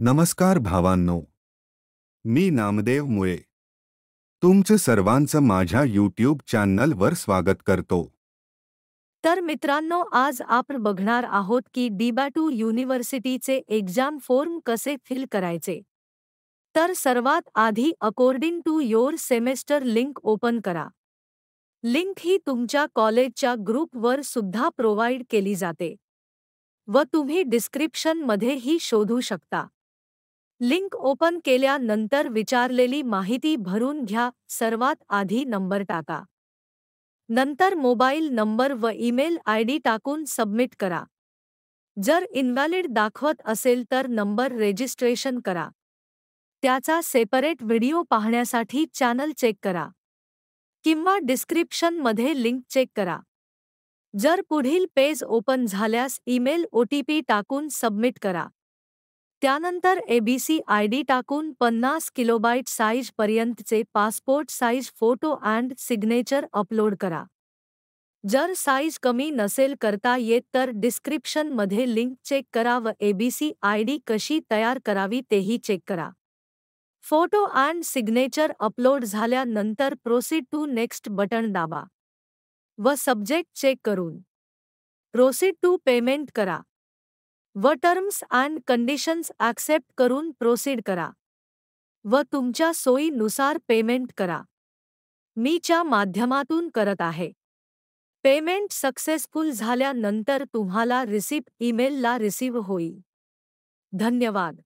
नमस्कार भावांनो, मी नामदेव मुळे तुमचं सर्वांचं माझ्या यूट्यूब चॅनलवर स्वागत करतो। तर मित्रांनो, आज आपण बघणार आहोत की DBA2 युनिव्हर्सिटीचे एक्झाम फॉर्म कसे फिल करायचे। तर सर्वात आधी according to your semester link open करा। लिंक ही तुमच्या कॉलेजच्या ग्रुपवर सुद्धा प्रोव्हाइड केली जाते व तुम्ही डिस्क्रिप्शन मध्ये ही शोधू शकता। लिंक ओपन केल्यानंतर विचारलेली माहिती भरून घ्या। सर्वात आधी नंबर टाका। नंतर मोबाईल नंबर व ईमेल आयडी टाकून सबमिट करा। जर इनव्हॅलिड दाखवत असेल तर नंबर रेजिस्ट्रेशन करा। त्याचा सेपरेट व्हिडिओ पाहण्यासाठी चॅनल चेक करा किंवा डिस्क्रिप्शन मध्ये लिंक चेक करा। जर पुढील पेज ओपन झाल्यास ईमेल OTP टाकून सबमिट करा। त्यानंतर ABC आयडी टाकून 50 किलोबाइट साइज पर्यंतचे passport size photo and signature upload करा। जर साइज कमी नसेल करता येत तर डिस्क्रिप्शन मध्ये लिंक चेक करा व ABC आयडी कशी तयार करावी तेही चेक करा। फोटो अँड सिग्नेचर अपलोड झाल्यानंतर प्रोसीड टू नेक्स्ट बटन दाबा व सब्जेक्ट चेक करून प्रोसीड टू पेमेंट करा व टर्म्स अँड कंडिशन्स ॲक्सेप्ट करून प्रोसीड करा व तुमच्या सोयीनुसार पेमेंट करा। मी च्या माध्यमातून करत आहे। पेमेंट सक्सेसफुल झाल्यानंतर तुम्हाला रिसिप्ट ईमेलला रिसीव्ह होईल। धन्यवाद।